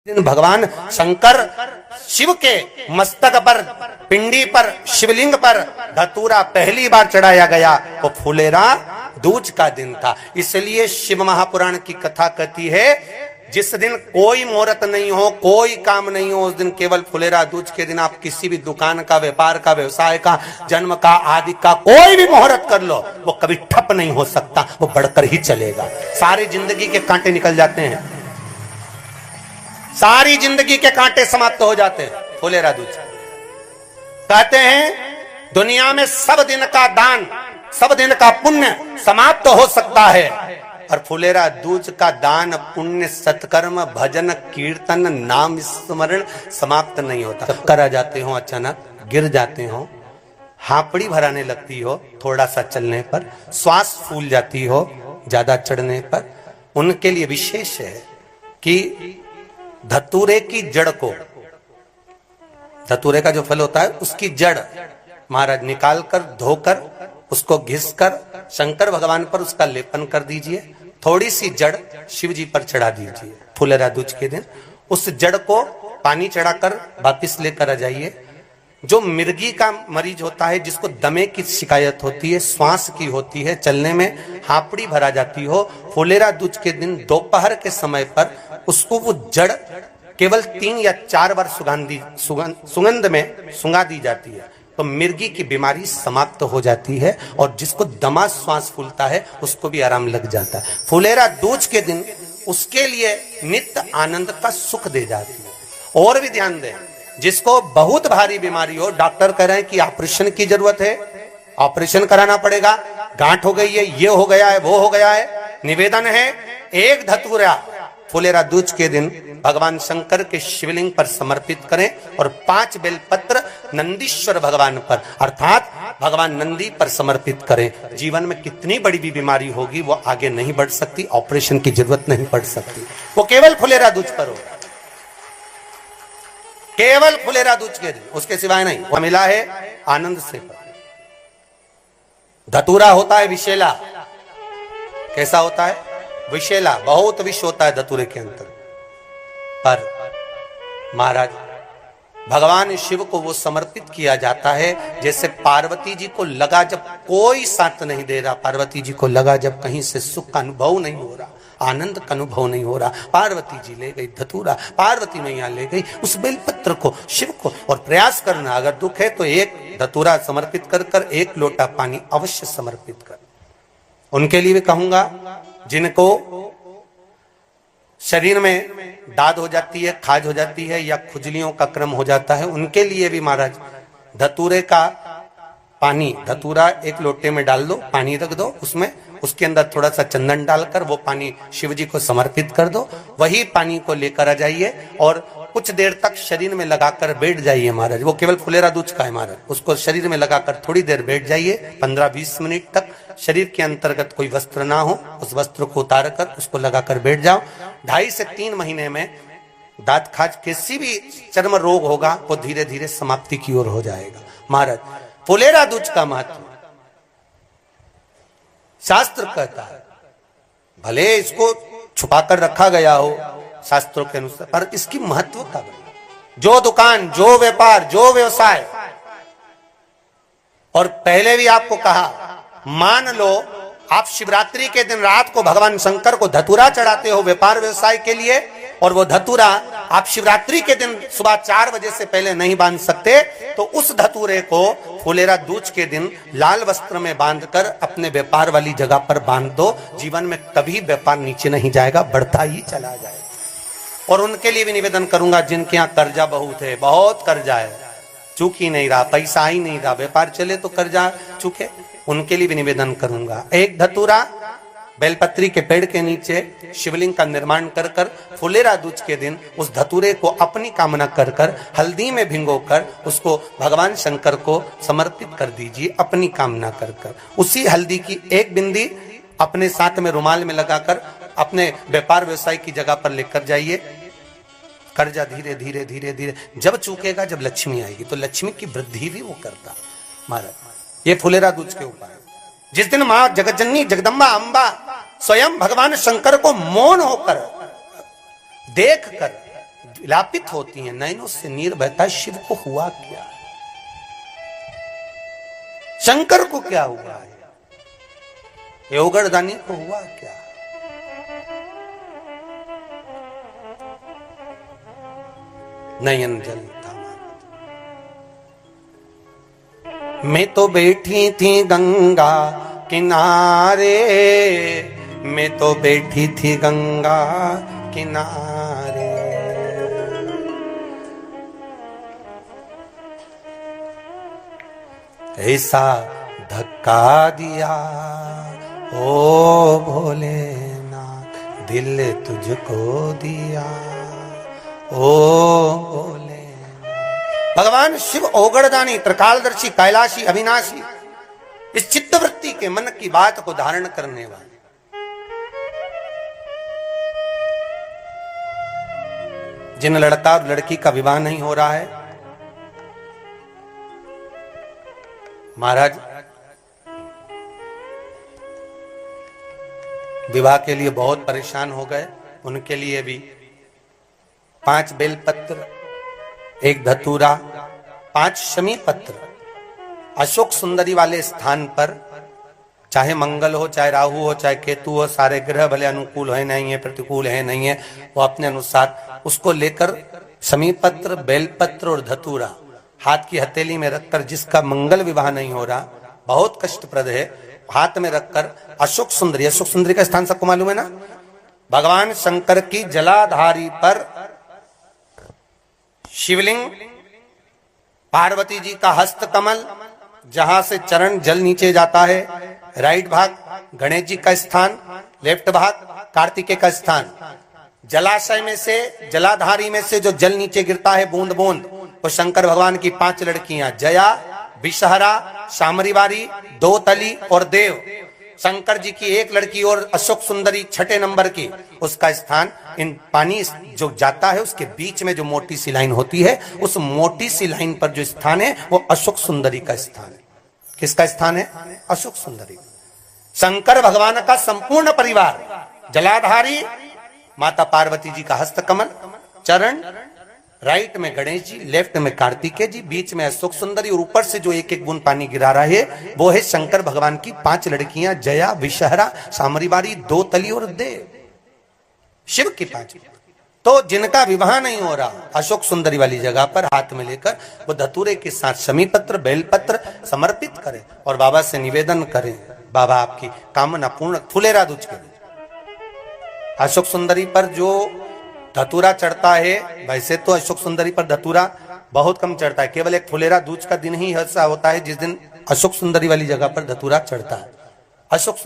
दिन भगवान शंकर शिव के मस्तक पर, पिंडी पर, शिवलिंग पर धतूरा पहली बार चढ़ाया गया। वो फुलेरा दूज का दिन था। इसलिए शिव महापुराण की कथा कहती है जिस दिन कोई मुहूर्त नहीं हो, कोई काम नहीं हो, उस दिन केवल फुलेरा दूज के दिन आप किसी भी दुकान का, व्यापार का, व्यवसाय का, जन्म का, आदि का कोई भी मुहूर्त कर लो, वो कभी ठप नहीं हो सकता, वो बढ़कर ही चलेगा। सारी जिंदगी के कांटे निकल जाते हैं, सारी जिंदगी के कांटे समाप्त हो जाते हैं फुलेरा दूज। कहते हैं दुनिया में सब दिन का दान, सब दिन का पुण्य समाप्त हो सकता है, और फुलेरा दूज का दान, पुण्य, सत्कर्म, भजन, कीर्तन, नाम स्मरण समाप्त नहीं होता। चक्कर आ जाते हो, अचानक गिर जाते हो, हापड़ी भराने लगती हो थोड़ा सा चलने पर, श्वास फूल जाती हो ज्यादा चढ़ने पर, उनके लिए विशेष है कि धतूरे की जड़ को, धतूरे का जो फल होता है उसकी जड़ महाराज निकाल कर, धोकर, उसको घिसकर शंकर भगवान पर उसका लेपन कर दीजिए। थोड़ी सी जड़ शिव जी पर चढ़ा दीजिए फुलेरा दूज के दिन। उस जड़ को पानी चढ़ाकर वापिस लेकर आ जाइए। जो मिर्गी का मरीज होता है, जिसको दमे की शिकायत होती है, श्वास की होती है, चलने में हापड़ी भरा जाती हो, फुलेरा दूज के दिन दोपहर के समय पर उसको वो जड़ केवल 3 या 4 बार सुगंध में सुंगा दी जाती है, तो मिर्गी की बीमारी समाप्त हो जाती है, और जिसको दमा श्वास फूलता है उसको भी आराम लग जाता है। फुलेरा दूज के दिन उसके लिए नित्य आनंद का सुख दे जाती है। और भी ध्यान दें, जिसको बहुत भारी बीमारी हो, डॉक्टर कह रहे हैं कि ऑपरेशन की जरूरत है, ऑपरेशन कराना पड़ेगा, गांठ हो गई है, ये हो गया है, वो हो गया है, निवेदन है एक धतूरा फुलेरा दूज के दिन भगवान शंकर के शिवलिंग पर समर्पित करें, और 5 बेलपत्र नंदीश्वर भगवान पर अर्थात भगवान नंदी पर समर्पित करें। जीवन में कितनी बड़ी भी बीमारी होगी वो आगे नहीं बढ़ सकती, ऑपरेशन की जरूरत नहीं पड़ सकती, वो केवल फुलेरा दूज पर हो, केवल फुलेरा दूज के दिन, उसके सिवाय नहीं। वो मिला है आनंद से। धतूरा होता है विषैला। कैसा होता है? विषैला, बहुत विष होता है धतूरे के अंदर। पर महाराज भगवान शिव को वो समर्पित किया जाता है जैसे पार्वती जी को लगा, जब कोई साथ नहीं दे रहा, पार्वती जी को लगा जब कहीं से सुख का अनुभव नहीं हो रहा, आनंद का अनुभव नहीं हो रहा, पार्वती जी ले गई धतूरा, पार्वती मैया ले गई उस बेलपत्र को, शिव को। और प्रयास करना, अगर दुख है तो एक धतूरा समर्पित कर कर 1 लोटा पानी अवश्य समर्पित कर। उनके लिए भी कहूंगा जिनको शरीर में दाद हो जाती है, खाज हो जाती है, या खुजलियों का क्रम हो जाता है, उनके लिए भी महाराज धतूरे का पानी, धतूरा 1 लोटे में डाल दो, पानी रख दो उसमें, उसके अंदर थोड़ा सा चंदन डालकर वो पानी शिव जी को समर्पित कर दो। वही पानी को लेकर आ जाइए और कुछ देर तक शरीर में लगाकर बैठ जाइए महाराज। वो केवल फुलेरा दूज का है महाराज, उसको शरीर में लगाकर थोड़ी देर बैठ जाइए, 15-20 मिनट तक। शरीर के अंतर्गत कोई वस्त्र ना हो, उस वस्त्र को उतार कर उसको लगाकर बैठ जाओ। 2.5 से 3 महीने में दांत खाज, किसी भी चर्म रोग होगा वो धीरे धीरे समाप्ति की ओर हो जाएगा। महाराज फुलेरा दूज का महत्व शास्त्र कहता है, भले इसको छुपाकर रखा गया हो शास्त्रों के अनुसार, पर इसकी महत्व का जो दुकान, जो व्यापार, जो व्यवसाय, और पहले भी आपको कहा, मान लो आप शिवरात्रि के दिन रात को भगवान शंकर को धतूरा चढ़ाते हो व्यापार व्यवसाय के लिए, और वो धतूरा आप शिवरात्रि के दिन सुबह 4 बजे से पहले नहीं बांध सकते, तो उस धतूरे को फुलेरा दूज के दिन लाल वस्त्र में बांधकर अपने व्यापार वाली जगह पर बांध दो। जीवन में कभी व्यापार नीचे नहीं जाएगा, बढ़ता ही चला जाएगा। और उनके लिए भी निवेदन करूंगा जिनके यहाँ कर्जा बहुत है, बहुत कर्जा है, चूक ही नहीं रहा, पैसा ही नहीं रहा, व्यापार चले तो कर्जा चूके, उनके लिए भी निवेदन करूंगा। एक धतूरा बेलपत्री के पेड़ के नीचे शिवलिंग का निर्माण कर कर फुलेरा दूज के दिन उस धतूरे को अपनी कामना कर कर हल्दी में भिंगोकर उसको भगवान शंकर को समर्पित कर दीजिए अपनी कामना कर कर। उसी हल्दी की 1 बिंदी अपने साथ में रुमाल में लगाकर अपने व्यापार व्यवसाय की जगह पर लेकर जाइए। कर्जा धीरे धीरे धीरे धीरे जब चूकेगा, जब लक्ष्मी आएगी, तो लक्ष्मी की वृद्धि भी वो करता। महाराज ये फुलेरा दूज के उपाय। जिस दिन मां जगतजननी जगदम्बा अंबा स्वयं भगवान शंकर को मौन होकर देखकर विलापित होती हैं, नयनों से नीर बहता है, शिव को हुआ क्या, शंकर को क्या हुआ है, योगरदानी को हुआ क्या। नयन जलता मैं तो बैठी थी गंगा किनारे, मैं तो बैठी थी गंगा किनारे, ऐसा धक्का दिया ओ भोलेनाथ, दिल तुझको दिया ओ भोले। भगवान शिव ओगड़दानी, त्रिकालदर्शी, कैलाशी, अविनाशी, इस चित्तवृत्ति के मन की बात को धारण करने वाले, जिन लड़का और लड़की का विवाह नहीं हो रहा है, महाराज विवाह के लिए बहुत परेशान हो गए, उनके लिए भी 5 बेलपत्र, 1 धतूरा, 5 शमी पत्र अशोक सुंदरी वाले स्थान पर, चाहे मंगल हो, चाहे राहु हो, चाहे केतु हो, सारे ग्रह भले अनुकूल है नहीं है, प्रतिकूल है नहीं है, वो अपने अनुसार उसको लेकर शमी पत्र, बेलपत्र और धतूरा हाथ की हथेली में रखकर, जिसका मंगल विवाह नहीं हो रहा, बहुत कष्टप्रद है, हाथ में रखकर अशोक सुंदरी, अशोक सुंदरी का स्थान सबको मालूम है ना, भगवान शंकर की जलाधारी पर शिवलिंग, पार्वती जी का हस्त कमल, जहां से चरण जल नीचे जाता है, राइट भाग गणेश जी का स्थान, लेफ्ट भाग कार्तिकेय का स्थान, जलाशय में से, जलाधारी में से जो जल नीचे गिरता है बूंद बूंद, वो शंकर भगवान की 5 लड़कियां, जया, विषहरा, सामरीवारी, दोतली और देव, शंकर जी की 1 लड़की और अशोक सुंदरी 6ठे नंबर की, उसका स्थान, इन पानी जो जाता है उसके बीच में जो मोटी सी लाइन होती है, उस मोटी सी लाइन पर जो स्थान है वो अशोक सुंदरी का स्थान है। किसका स्थान है? अशोक सुंदरी। शंकर भगवान का संपूर्ण परिवार, जलाधारी माता पार्वती जी का हस्तकमल, चरण, राइट में गणेश जी, लेफ्ट में कार्तिकेय जी, बीच में अशोक सुंदरी, और ऊपर से जो 1-1 बूंद पानी गिरा रहा है वो है शंकर भगवान की 5 लड़कियां, जया, विषहरा, सामरीवारी, दोतली और देव, शिव की 5। तो जिनका विवाह नहीं हो रहा, अशोक सुंदरी वाली जगह पर हाथ में लेकर वो धतूरे के साथ शमी पत्र, बेलपत्र समर्पित करें और बाबा से निवेदन करें, बाबा आपकी कामना पूर्ण। फुलेरा दूज के अशोक सुंदरी पर जो धतूरा चढ़ता है, वैसे तो अशोक सुंदरी पर धतूरा बहुत कम चढ़ता है, केवल एक फुलेरा दूज का दिन ही ऐसा होता है जिस दिन अशोक सुंदरी वाली जगह पर धतूरा चढ़ता है। अशोक